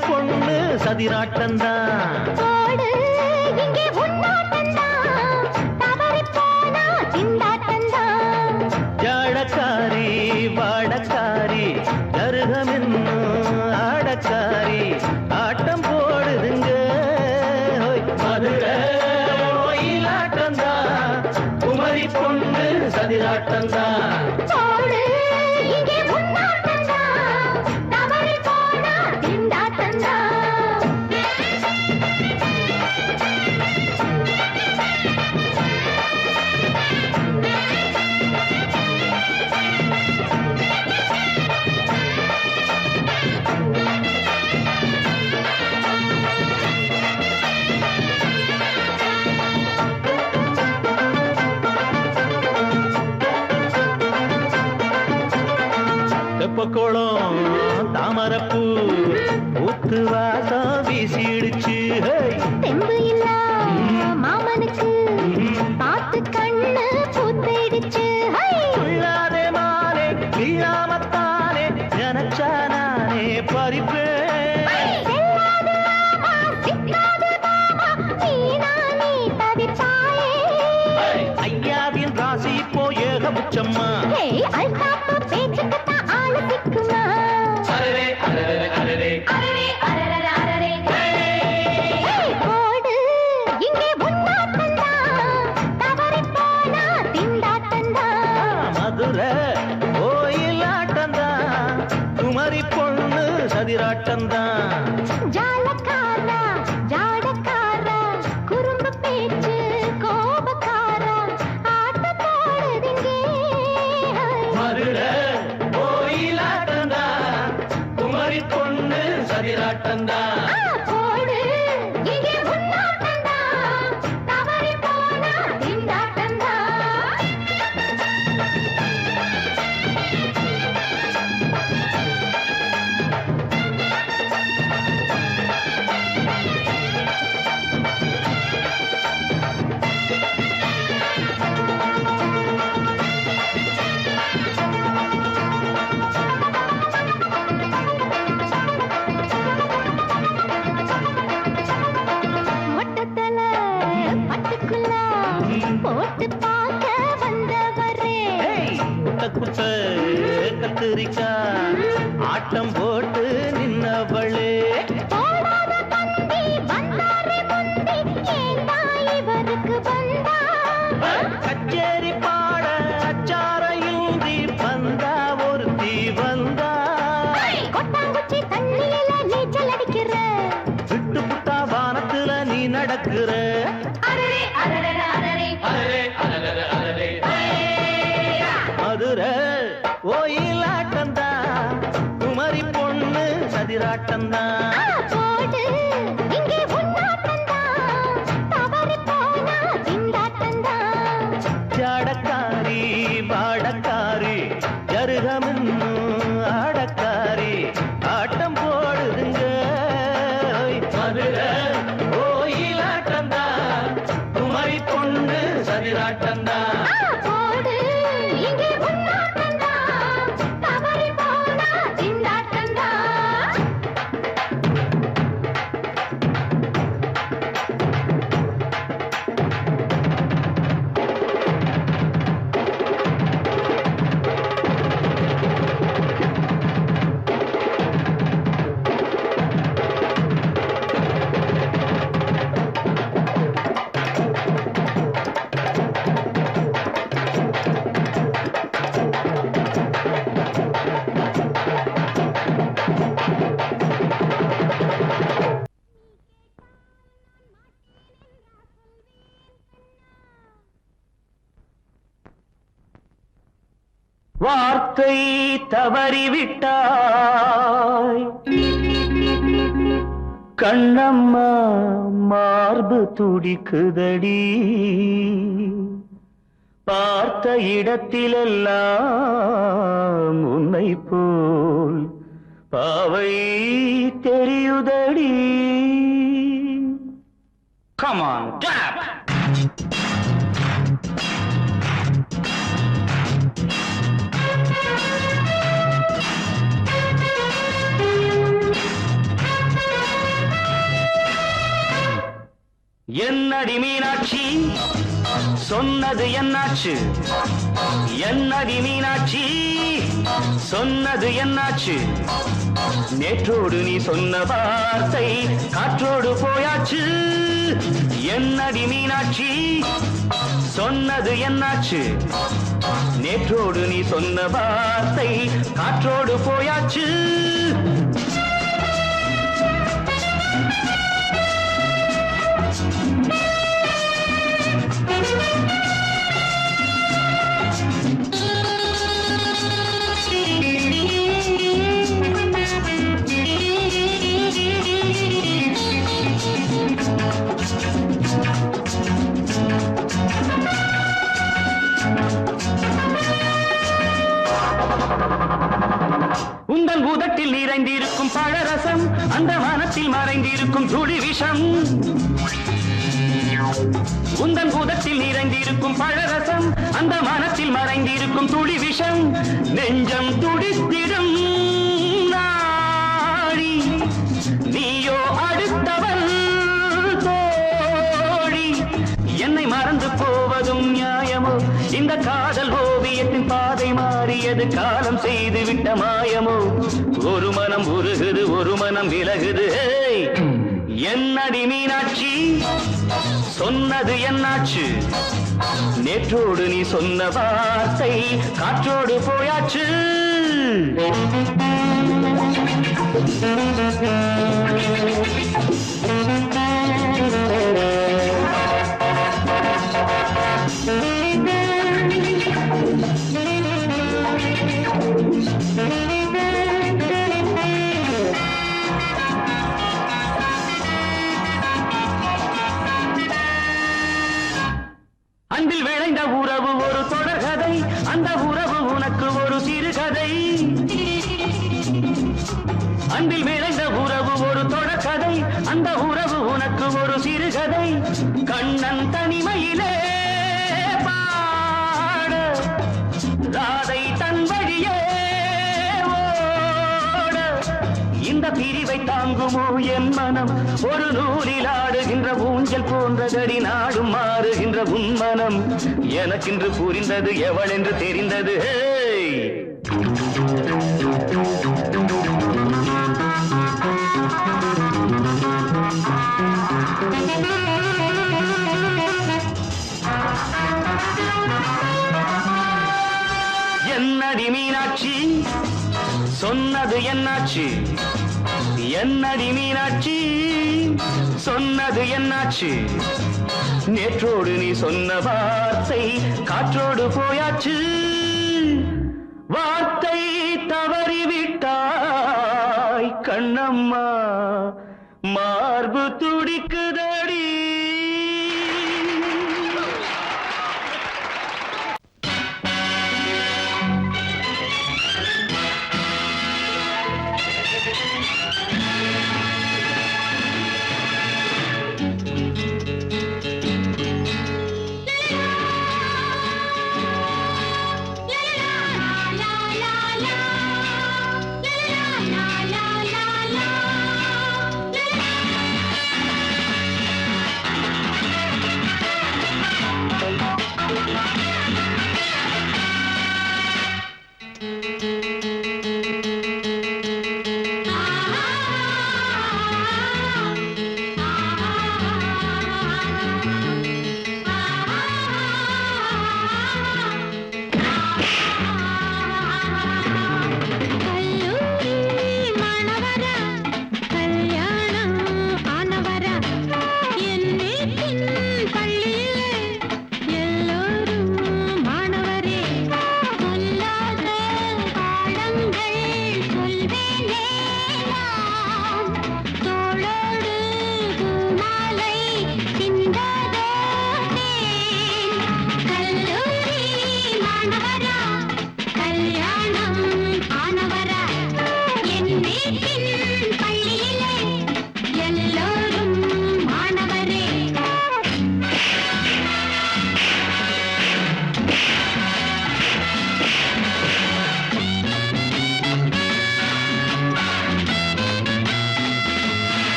பொண்ணு சதிராட்டந்தா ஜாடக்காரி வாடக்காரி கருகமென்னு ஆடக்காரி ஆட்டம் போடுதுங்க மதுரை ஆட்டந்தா குமரி பொண்ணு சதிராட்டந்தா தெப்பக்குளம் தாமரப்பூ ஊத்து வாசம் வீசிடுச்சு தெம்பு இல்ல மாமனுக்கு பார்த்து கண்ணு பூத்திடுச்சு உள்ளாதே மாலே இல்லாமத்தானே நினைச்சா நானே பறிப்பேன் கத்திரிக்கா ஆட்டம் போட்டு நின்னவளே போடாத தந்தி வந்தாரே முந்தி ஏண்டா இவருக்கு வந்தா கச்சேரி பாட அச்சார இன்றி வந்தா ஒருத்தி வந்தா கொட்டாங்குச்சி தண்ணியில நீச்சல் அடிக்கிற விட்டு புட்டா வானத்துல நீ நடக்கிற மதுரை கோயிலாட்டந்தா குமரி பொண்ணு சதிராட்டந்தா போடு இங்கே உன்னாட்டந்தா தவறி போனா திண்டாட்டந்தா ஜாடக்காரி பாடக்காரி ஜருகமின்னு ஆடக்காரி ஆட்டம் போடுதுங்க மதுரை கோயிலாட்டந்தா குமரி பொண்ணு சதிராட்டந்தா போடு இங்கே உன்னாட்டந்தா தவறி போனா திண்டாட்டந்தா வார்த்தை தவறிவிட்டாய் கண்ணம்மா மார்பு துடிக்குதடி பார்த்த இடத்திலெல்லாம் உன்னை போல் பாவை தெரியுதடி Come on, clap! என்னடி மீனாட்சி சொன்னது என்னாச்சு என்னடி மீனாட்சி சொன்னது என்னாச்சு நேற்றோடு நீ சொன்ன வார்த்தை காற்றோடு போயாச்சு என்னடி மீனாட்சி சொன்னது என்னாச்சு நேற்றோடு நீ சொன்ன வார்த்தை காற்றோடு போயாச்சு உந்தன் பூதத்தில் நிறைந்திருக்கும் பழரசம் அந்த வானத்தில் மறைந்திருக்கும் துளி விஷம் உந்தன் பூதத்தில் நிறைந்திருக்கும் பழரசம் அந்த வானத்தில் மறைந்திருக்கும் துளி விஷம் நெஞ்சம் துடித்திடும் நாடி நீயோ அடுத்தவன் தோழி என்னை மறந்து போவதும் நியாயமோ இந்த காதல் ஓவியத்தின் பாதை மாறியது காலம் செய்து விட்ட மாயமோ ஒரு மனம் உருகுது ஒரு மனம் விலகுது என்னடி மீனாட்சி சொன்னது என்னாச்சு நேற்றோடு நீ சொன்ன வார்த்தை காற்றோடு போயாச்சு அன்பில் விளைந்த உறவு ஒரு தொடர்கதை அந்த உறவு உனக்கு ஒரு சிறுகதை அன்பில் விளைந்த உறவு ஒரு தொடர்கதை அந்த உறவு உனக்கு ஒரு சிறுகதை கண்ணன் தனிமையிலே பாட ராதை தன் வழியே ஓட இந்த பிரிவை தாங்குமோ என் மனம் ஒரு நூலில் ஆடுகின்ற ஊஞ்சல் போன்றதடி நாடும் மாறுகின்ற உன் மனம் எனக்கென்று புரிந்தது எவள் என்று தெரிந்தது என்னடி மீனாட்சி சொன்னது என்னாச்சு என்னடி மீனாட்சி சொன்னது என்னாச்சு நேற்றோடு நீ சொன்ன வார்த்தை காற்றோடு போயாச்சு வார்த்தை தவறிவிட்டாய் கண்ணம்மா மார்பு துடிக்குதடி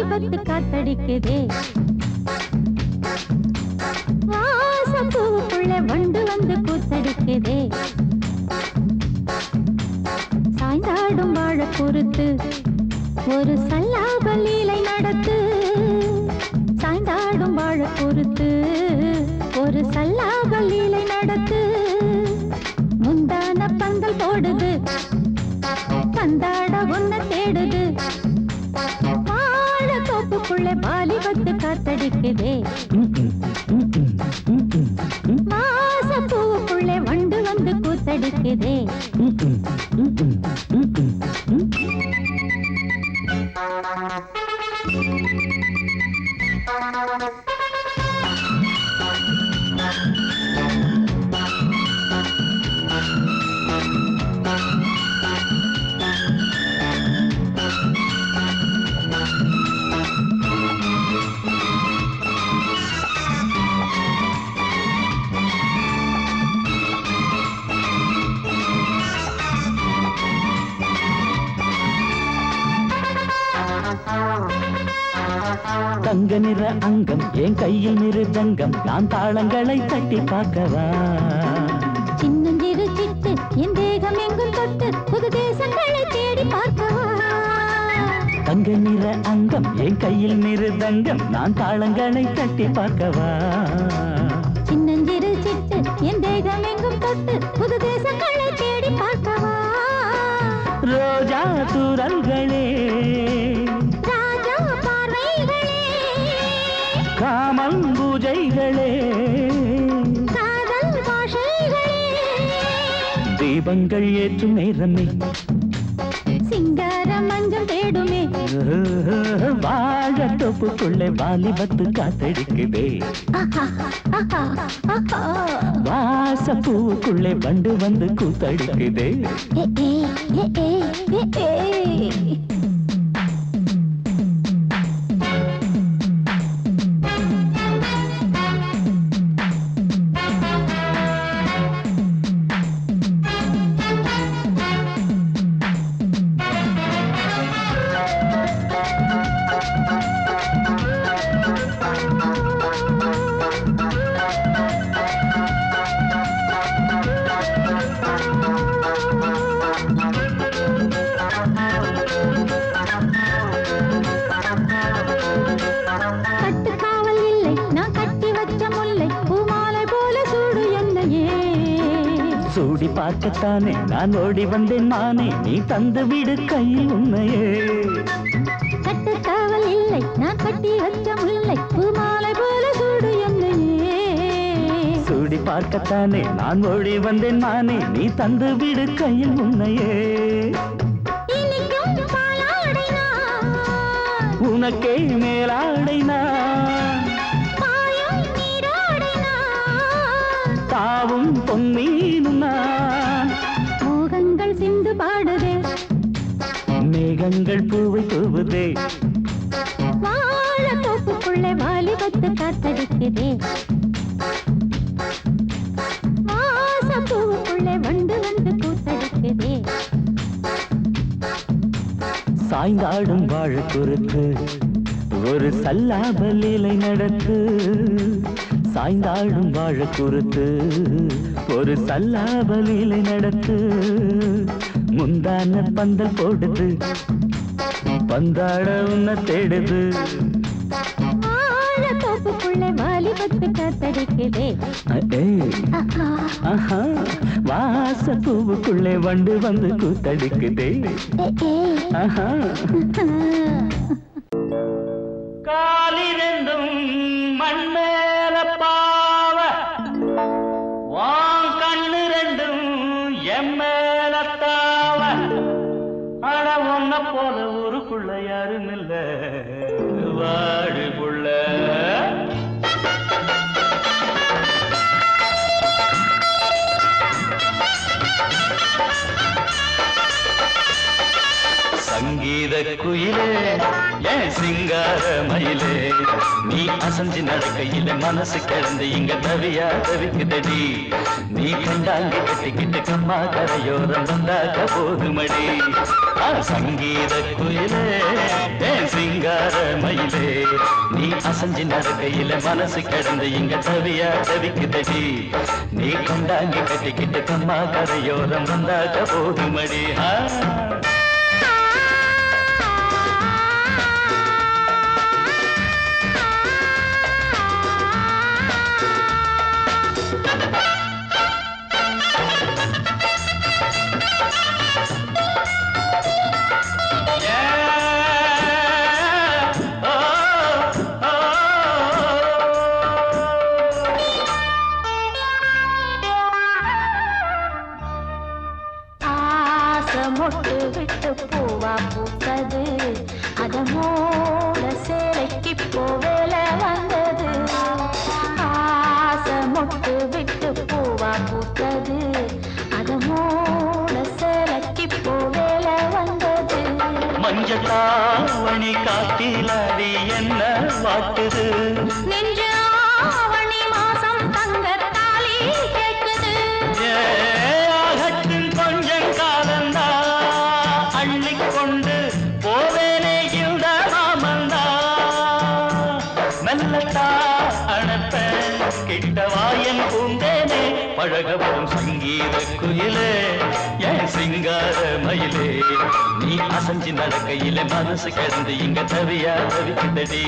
வாலிபத்து காத்தடிக்குதே வாசப்பூவுக்குள்ள வண்டு வந்து கூத்தடிக்குதே சாய்ந்தாடும் வாழ பொறுத்து ஒரு சல்லாப லீலை நடத்து சாய்ந்தாடும் வாழ பொறுத்து ஒரு சல்லாப லீலை நடத்து முந்தான பந்தல் போடுது பந்தாட உன்ன தேடுது வாழ தோப்புக்குள்ளே வாலிபத்து காத்தடிக்குதே வாசப்பூவுக்குள்ளே வண்டு வந்து கூத்தடிக்குதே தங்க நிற அங்கம் என் கையில் மிருதங்கம் நான் தாளங்களை தட்டி பார்க்கவா சின்னஞ்சிறு சிட்டு என் தேகம் எங்கும் தொட்டு புது தேசங்களை தேடி பார்க்கவா தங்க நிற அங்கம் என் கையில் மிருதங்கம் நான் தாளங்களை தட்டி பார்க்கவா சின்னஞ்சிறு சிட்டு என் தேகம் எங்கும் தொட்டு புது தேசங்களை தேடி பார்க்கவா ரோஜா தூரல்களே ராஜா பார்வைகளே காமம் பூஜைகளே காதல் பாஷைகளே தீபங்கள் ஏற்றும் நேரமே சிங்கார மஞ்சள் தேடுமே வாழ தொப்புக்குள்ளே வாலிபத்து காத்தடிக்குதே வாசப்பூவுக்குள்ளே வண்டு வந்து கூத்தடிக்குதே கட்டுக்காவல் இல்லை நான் கட்டி வச்ச முல்லை பூமாலை போல சூடு என்னையே சூடி பார்க்கத்தானே நான் ஓடி வந்தேன் நானே நீ தந்து விடு கையில் உண்மையே கட்டுக்காவல் இல்லை நான் கட்டி வச்ச முல்லை பூமாலை போல சூடு என்னையே சூடி பார்க்கத்தானே நான் ஓடி வந்தேன் நானே நீ தந்து விடு கையில் உண்மையே இனிக்கும் பாலாடை நான் உனக்கே மேலாடை நான் பாயும் நீரோடை நான் தாவும் பொன்மீனும் நான் மோகங்கள் சிந்து பாடுதே மேகங்கள் பூவை தூவுதே வாழ தோப்புக்குள்ளே வாலிபத்து காத்தடிக்குதே வாசப்பூவுக்குள்ளே வண்டு வந்து கூத்தடிக்குதே சாய்ந்தாடும் வாழ குறுக்கு ஒரு சல்லாப லீலை நடத்து சாய்ந்தாடும் வாழ குறுத்து ஒரு சல்லாப லீலை நடத்து முந்தான பந்தல் போடுது பந்தாட உன்ன தேடுது வாழ தோப்புக்குள்ளே வாலிபத்து காத்தடிக்குதே ஆஹா வாசப்பூவுக்குள்ளே வண்டு வந்து கூத்தடிக்குதே ஆஹா காலிரண்டும் மண்மேல பாவ வான் கண்ணு ரெண்டும் எம்மேல தாவ ஆனா ஒன்ன போல ஊருக்குள்ள யாரும் இல்ல வாடுக்குள்ள சங்கீத குயிலே ஏன் சிங்கார மயிலே நீ அசஞ்சு நடக்கையில மனசு கிடந்து இங்க தவியா தவிக்குதடி நீ கண்டாங்கி கட்டிக்கிட்டு கம்மா கரையோரம் வந்தாக்க போதுமடி சங்கீத குயிலே சிங்கார மயிலே நீ அசஞ்சி நடக்கையில மனசு கிடந்து இங்க தவியா தவிக்குதடி நீ கண்டாங்கி கட்டிக்கிட்டு கம்மா கரையோரம் வந்தாக்க போதுமடி மொட்டு விட்டு பூவா பூத்தது அதமோட சேலைக்கு போவேல வந்தது ஆசை மொட்டு விட்டு பூவா பூத்தது அதமோட சேலைக்கு போவேல வந்தது மஞ்சளாவணி காட்டிலாடி என்ன வாட்டுது நெஞ்சு ஆவணி மாசம் தங்க தாலி கேட்குது கொஞ்சம் காலந்தா அள்ளிக்கொண்டு போவேனே இந்த மாமந்தா மெல்லத்தா அணப்ப கிட்டவாயன் பூந்தேனே பழகவும் சங்கீத குயிலே என் சிங்கார மயிலே நீ அசஞ்சி நடக்கையில மனசு கிடந்து இங்க தவியா தவிக்குதடி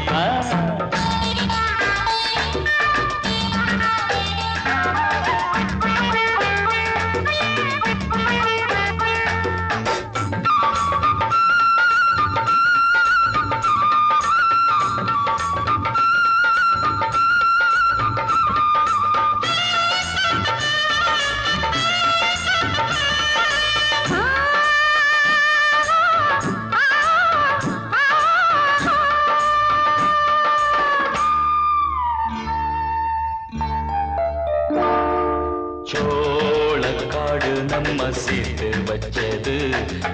சோளக்காடு நம்ம சேர்த்து வச்சது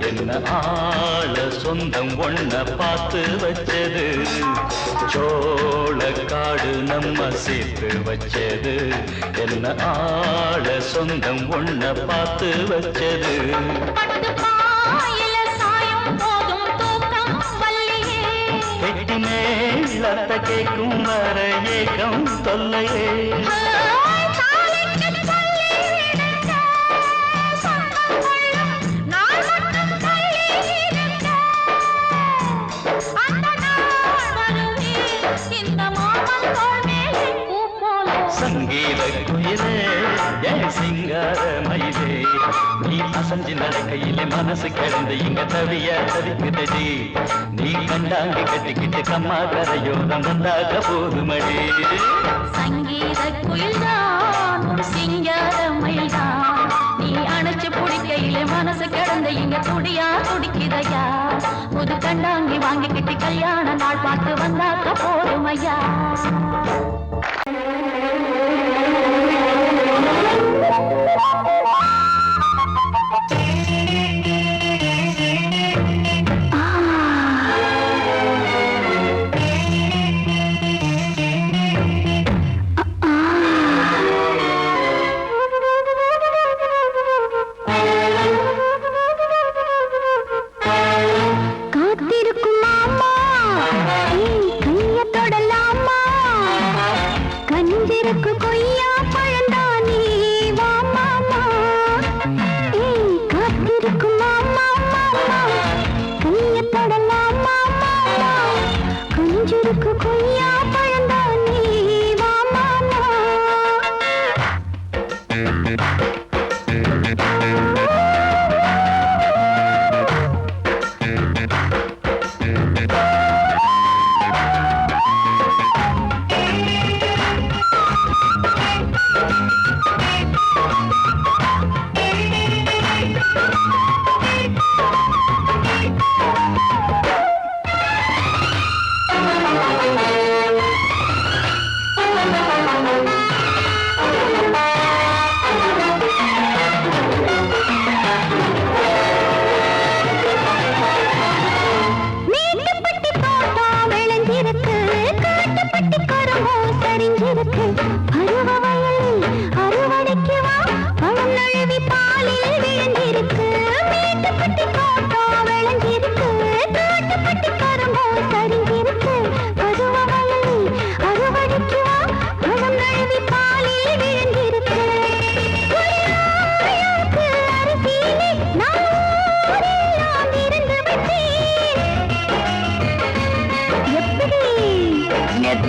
என்ன ஆள சொந்தம் ஒன்ன பார்த்து வச்சது சோளக்காடு நம்ம சேர்த்து வச்சது என்ன ஆள சொந்தம் ஒன்ன பார்த்து வச்சது கெட்டி மேலத்த கேட்கும் வர ஏகம் தொல்லையே சங்கீத குயிலே என் சிங்கார மயிலே நீ அசஞ்சி நடக்கையில மனசு கிடந்து இங்க தவிய தவிக்குதடி நீ கண்டாங்கி கட்டிக்கிட்டு கம்மா கரையோரம் வந்தாக போதுமடி சங்கீத குயில்தான் சிங்கார மயில்தான் நீ அணைச்சு பிடிக்கையில மனசு கிடந்த இங்க துடியா துடிக்குதையா புது கண்டாங்கி வாங்கிக்கிட்டு கல்யாண நாள் பார்த்து வந்தாக்க போதுமையா காத்திருக்கும்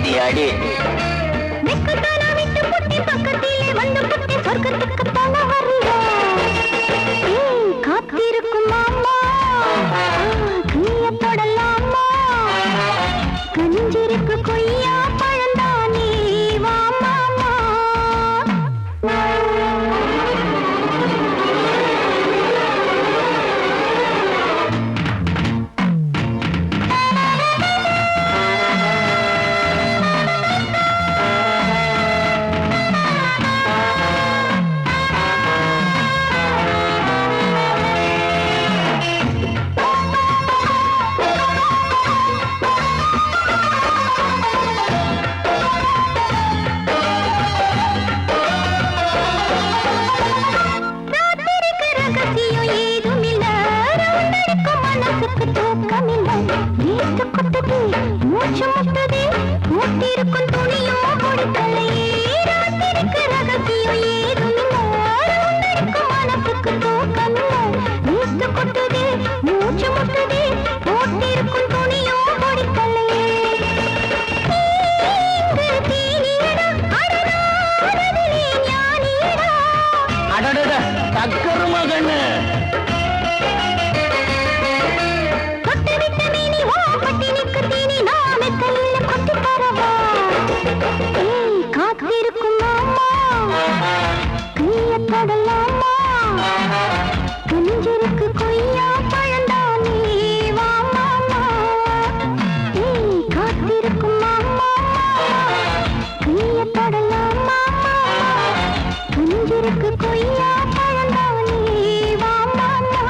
அடி அடி பக்கத்திலே வந்து புட்டி சொர்க்கத்துக்கு போன வருவா காத்திருக்கும் மாமா கைய தொடலாமா கஞ்சிருக்கு கொய்யா பழந்தானே வா மாமா மூச்சு முட்டதே மூட்டிருக்கும் துணியோ கொடுக்கலையே ராத்திரிக்கு ரகசியம் ஏதுமில்லை மனசுக்கு தூக்கமில்லை நீத்து கொட்டுதே மூச்சு முட்டதே மூட்டிருக்கும் துணியோ கொடுக்கலையே தக்கரு மகன்னு காத்திருக்கும் மாமா கைய தொடலாமா கஞ்சிருக்கு கொய்யா பழந்தானே வா மாமா காத்திருக்கும் மாமா கைய தொடலாமா கஞ்சிருக்கு கொய்யா பழந்தானே வா மாமா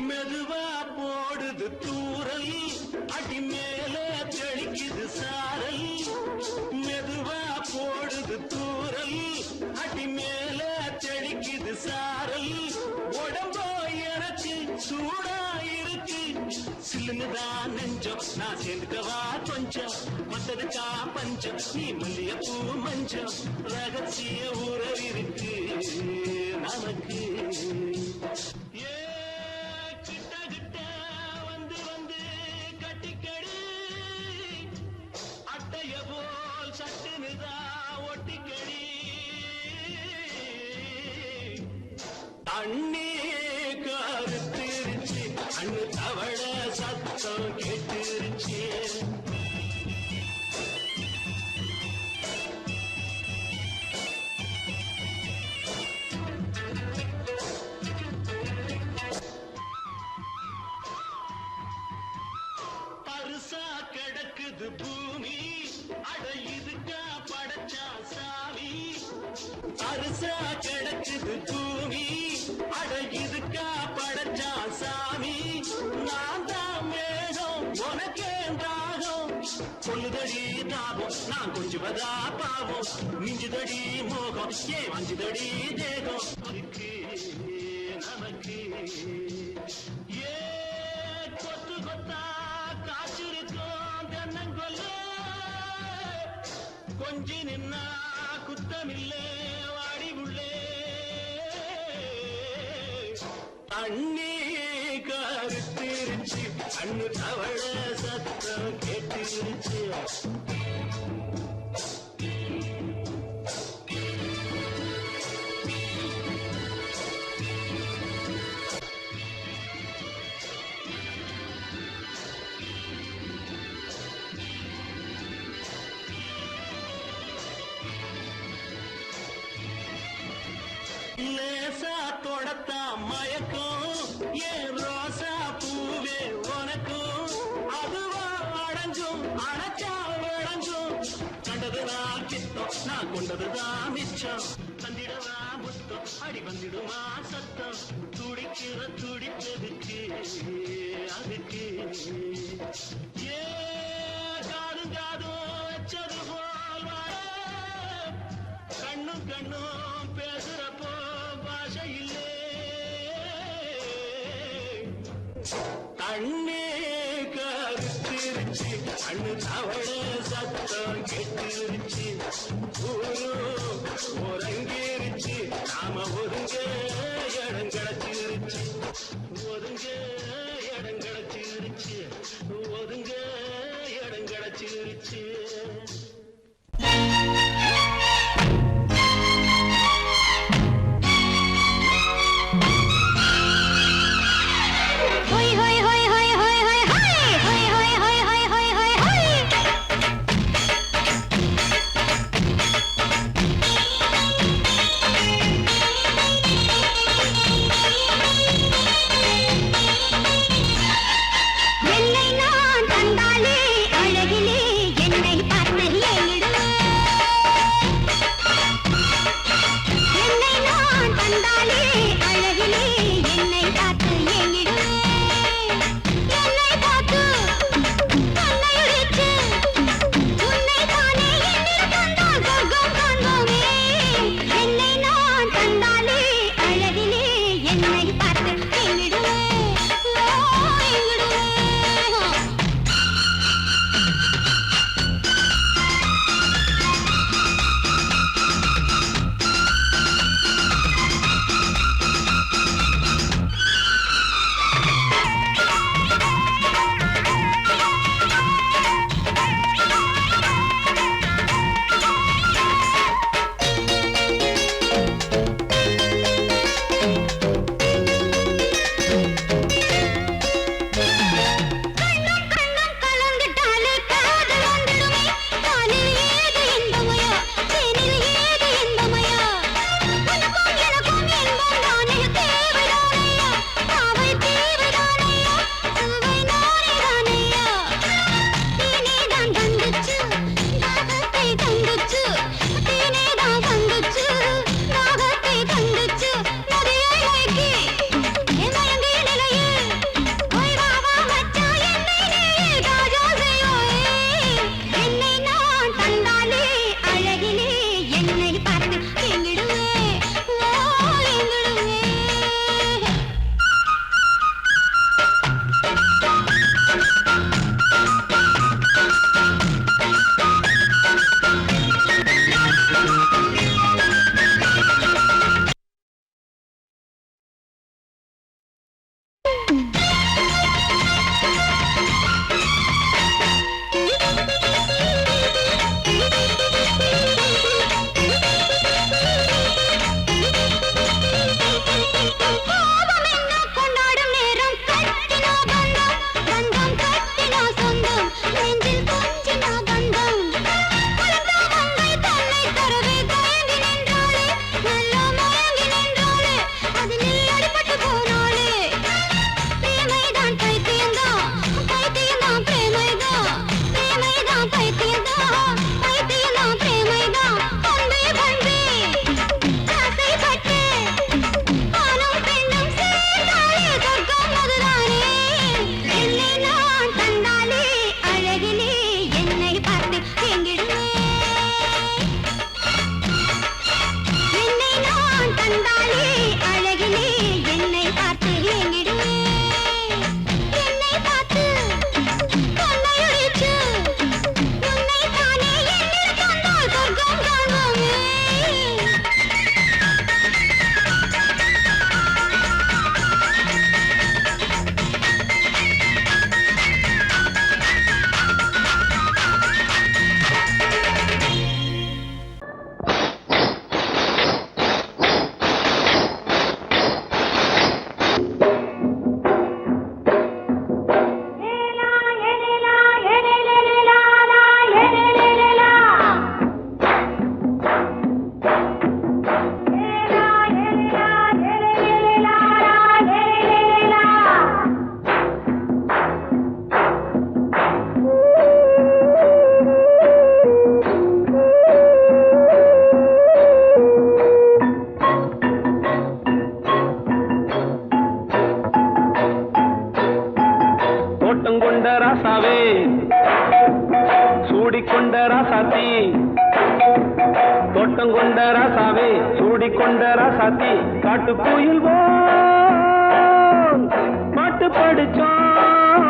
மெதுவா போடுது தூரல் அடி மேல தெளிக்குது சாரல் மெதுவா போடுது தூரல் அடி மேல தெளிக்குது சாரல் உடம்போ எனக்கு சூடா இருக்கு சில்லுதான் நெஞ்சம் நான் சேர்ந்துக்கவா கொஞ்சம் மத்ததுக்கா பஞ்சம் நீ மல்லிய பூ மஞ்சம் ரகசிய உறவிருக்கு நமக்கு அண்ணே கருத்திருச்சு அண்ணு தவள சத்தம் கேட்டுருச்சு பரிசா கிடக்குது பூமி அட இதுக்கா படைச்சா சாமி பரிசா கிடக்குது பூமி அட இதுக்கா படைச்சா சாமி நான் தான் மேகம் உனக்கே தாகம் லாபம் நான் கொஞ்சுவதா பாவம் மிஞ்சுதடி மோகம் ஏன் வஞ்சுதடி தேகம் இருக்கு நமக்கு ஏ கொத்து கொத்தா காய்ச்சிருக்கோம் தென்னங்கொல்ல கொஞ்சி நின்னா குத்தமில்லே வாடி உள்ளே அண்ணி கருத்திருச்சு கண்ணு தவள சத்தம் கேட்டுருச்சு லேசா தொடத்தா மயக்கும் ஏன் ரோசா பூவே உனக்கும் அதுவா அடைஞ்சும் அடைச்சா விளைஞ்சும் கண்டதுதான் சித்தம் நான் கொண்டதுதான் மிச்சம் தந்திடவா முத்தம் அடி வந்திடுமா சத்தம் துடிக்கிற துடிப்பதுக்கு அதுக்கு ஏ காதும் காதும் வச்சது போல் வாழ கண்ணும் கண்ணும் பேசுறப்போ பாஷை இல்லே தண்ணே கருத்திருச்சு கண்ணு தவள சத்தம் கெட்டிருச்சு ஊரு ஒருங்கிருச்சு நாம ஒருங்க இடம் கிடைச்சிருச்சு ஒதுங்க இடம் கிடைச்சிருச்சு ஒதுங்க இடம் கிடைச்சிருச்சு கொண்ட ராசாவே சூடிக்கொண்ட ராசாத்தி தோட்டம் கொண்ட ராசாவே சூடிக்கொண்ட ராசாத்தி காட்டு கோயில் பாட்டு படிச்சோம்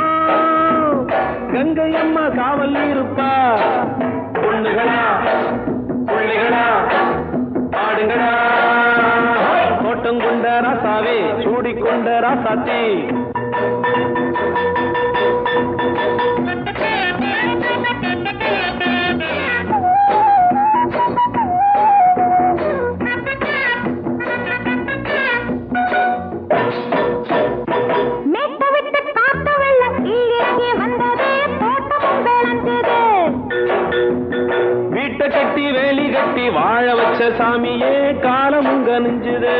கங்கை அம்மா காவல் இருப்பா பொண்ணுகளா பிள்ளைகளா ஆடுங்களா தோட்டம் கொண்ட ராசாவே சூடிக்கொண்ட ராசாத்தி வீட்டை கட்டி வேலி கட்டி வாழ வச்ச சாமியே காலமும் கனிஞ்சுது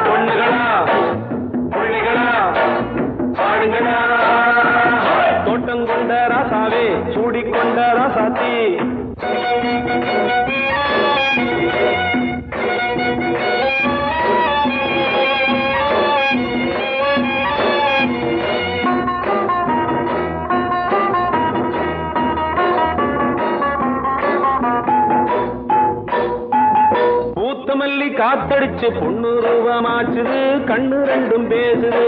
பொண்ணுகளா பிள்ளைகளா ஆடுங்களா தோட்டம் கொண்ட ராசாவே சூடிக்கொண்ட ராசாத்தி பூத்தமல்லி காத்தடிச்சு பொண்ணு ரூபமாச்சுது கண்ணு ரெண்டும் பேசுது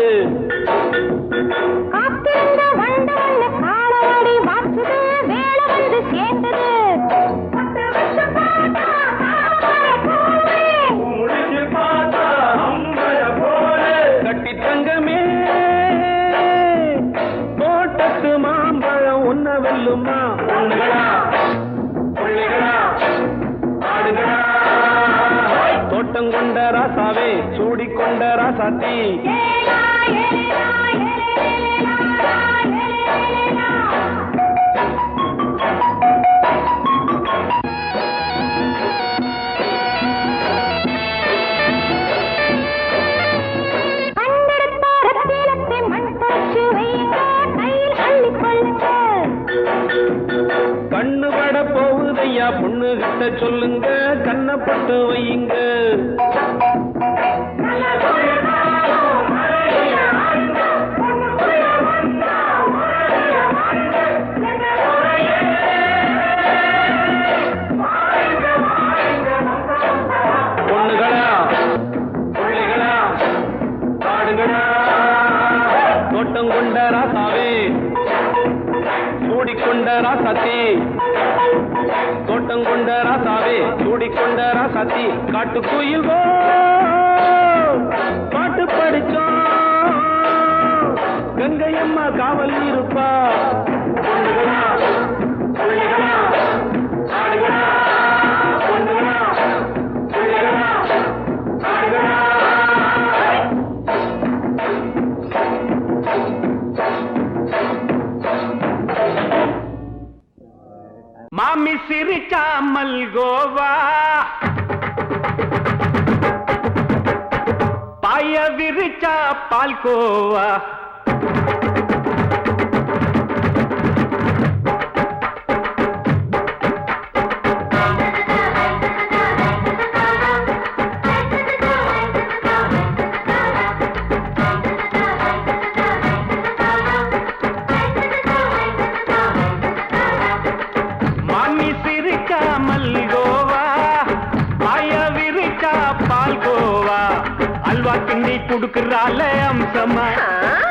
கட்டி தங்கமே தோட்டத்து மாம்பழம் உன்ன வெல்லுமா பொண்ணுகளா பிள்ளைகளா ஆடுகளா தோட்டம் கொண்ட ராசாவே சூடிக்கொண்ட ராசாத்தி கண்ணு பட போகுதையா பொண்ணு கிட்ட சொல்லுங்க கண்ணப்பட்டு வையுங்க பொண்ணுகளா பிள்ளைகளா ஆடுங்களா தோட்டம் கொண்ட ராசாவே சூடிக்கொண்ட ராசாத்தி தோட்டம் கொண்ட ராசாவே சூடிக்கொண்ட ராசாத்தி காட்டு கோயில் பாட்டு படிச்சோம் கங்கை அம்மா காவல் இருப்பா பொண்ணுகளா பிள்ளைகளா ஆடுகளா பொண்ணுகளா பிள்ளைகளா ஆடுகளா மாமி சிரிச்சா மல்கோவா பாய விரிச்சா பால்கோவா கிண்டி குடுக்கறால அம்சமா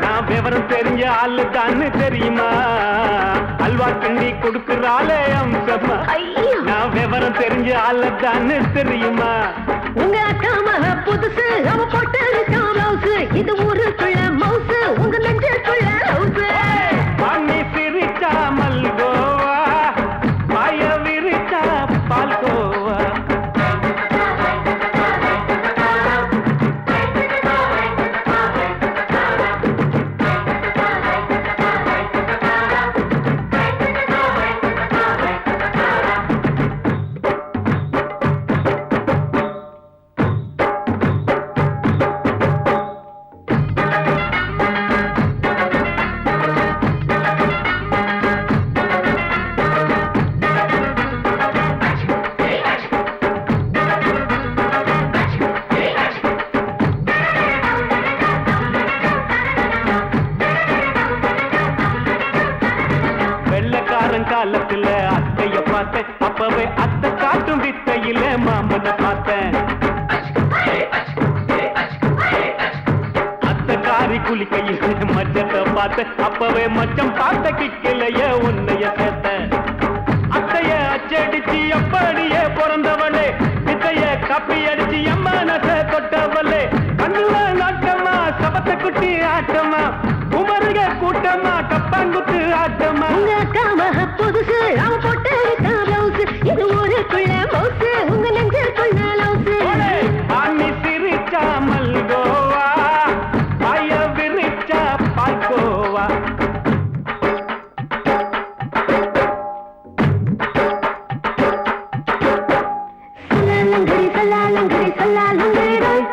நான் விவரம் தெரிஞ்ச ஆளு தான்னு தெரியுமா அல்வா கிண்டி குடுக்கறால அம்சமா நான் விவரம் தெரிஞ்ச ஆளு தான்னு தெரியுமா உங்க அக்கா மக புதுசு அவ போட்டு மவுசு இது ஊருக்குள்ள மவுசு உங்க நெஞ்சுக்குள்ள ஹவுசு மாமி சிரிச்சா மல்கோவா பாய விரிச்சா பால்கோவா மாறி குளிக்கையில் மச்சத்தை பார்த்த அப்பவே மச்சம் பார்த்த கிக்கலைய உன்னைய சேர்த்த அத்தைய அச்சடிச்சு அப்படியே பிறந்தவளே வித்தைய காப்பி அடிச்சு எம்மனச தொட்டவளே கண்ணுல நாட்டமா சபத்தை குட்டி ஆட்டமா குமருக கூட்டமா கப்பாங்குத்து ஆட்டமா உங்க காம புதுசு அவன் போட்டு பிளவுஸ் இது ஊருக்குள்ள மவுசு உங்க நெஞ்சுக்குள்ள லவுசு ஆமி சிரிச்சா மல்கோவா பாய விரிச்சா பாய்கோவா சல்லாலங்கடி சல்லாலங்கடி ரோய்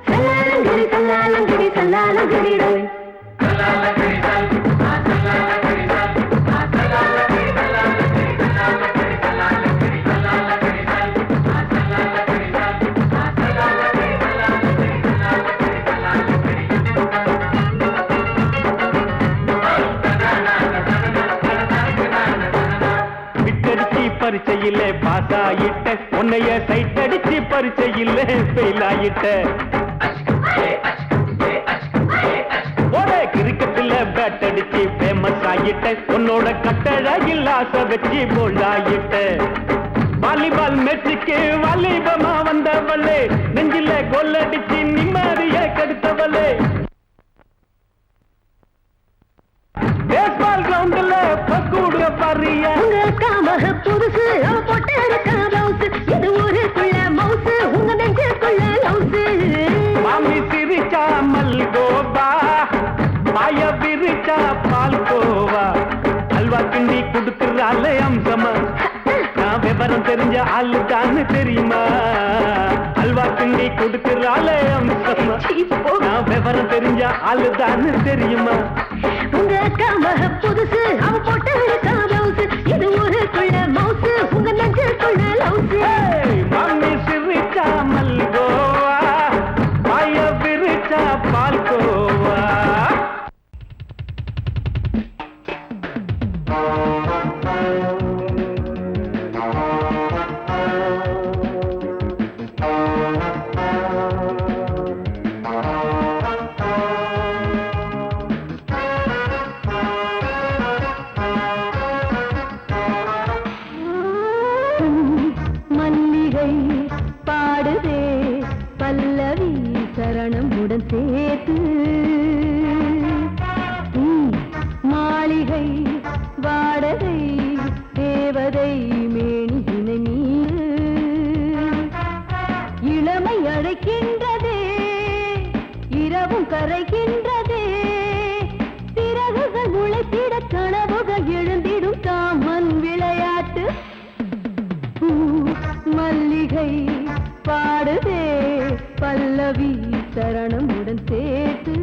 சல்லாலங்கடி சல்லாலங்கடி சல்லாலங்கடி ரோய் பரிச்சையிலே பாஸ் ஆயிட்ட உன்னைய சைட் அடிச்சு பரிச்சையிலே ஃபெயில் ஆயிட்ட ஒரே கிரிக்கெட்ல பேட் அடிச்சு ஃபேமஸ் ஆயிட்ட உன்னோட கட்டழகில் ஆசை வச்சு போல்ட் ஆயிட்ட வாலிபால் மேட்சுக்கு வாலிபமா வந்தவளே நெஞ்சில கோல் அடிச்சு நிம்மதிய கெடுத்தவளே பேஸ்பால் கிரவுண்ட்ல பக்கூடுற பாரியா உங்க காம புதுசு அவ போட்டு பிளவுஸ் இது ஊருக்குள்ள மவுசு உங்க நெஞ்சுக்குள்ள லவுசு மாமி சிரிச்சா மல்கோவா பாய விரிச்சா பால்கோவா அல்வா கிண்டி குடுக்கறால அம்சமா நான் விவரம் தெரிஞ்ச ஆளு தான்னு தெரியுமா அல்வா கிண்டி குடுக்கறால அம்சமா நான் விவரம் தெரிஞ்ச ஆளு தான்னு தெரியுமா உங்க காம புதுசு அவ போட்டு பிளவுஸ் இது ஊருக்குள்ள மவுசு உங்க நெஞ்சுக்குள்ள லவுசு மாமி சிரிச்சா மல்கோவா பாய விரிச்சா பால்கோவா மல்லிகை பாடுதே பல்லவி சரணம் உடன் சேர்த்து மாளிகை வாடகை தேவதை மேனியினை மீது இளமை அழைக்கின்றதே இரவும் கரைகின்றதே சிறகுகள் முளைத்திட கனவுகள் எழுந்திடும் காமன் விளையாட்டு மல்லிகை பாடுதே பல்லவி சரணம் உடன் சேர்த்து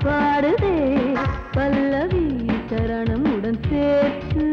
பாடுதே பல்லவி சரணம் உடன் சேர்த்து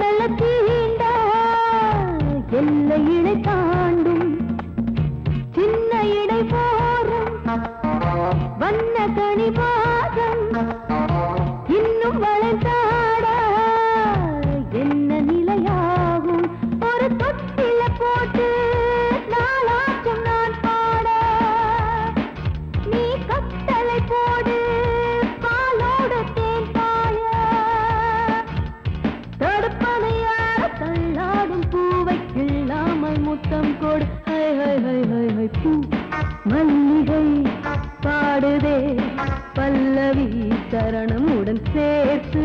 மெல்ல தீண்ட எல்லை இடை தாண்டும் சின்ன இடை போரும் வண்ண கனி பாதம் இன்னும் வளைந்தாட என்ன நிலையாகும் ஒரு தொட்டில போட்டு நாளாச்சும் நான் பாட நீ கட்டளை போடு பாலோடு தேன் பாய தடுப்பனையார தள்ளாடும் பூவை கிள்ளாமல் முத்தம் கொடு high high high high high பூ மல்லிகை பாடுதே பல்லவி சரணமுடன் சேர்த்து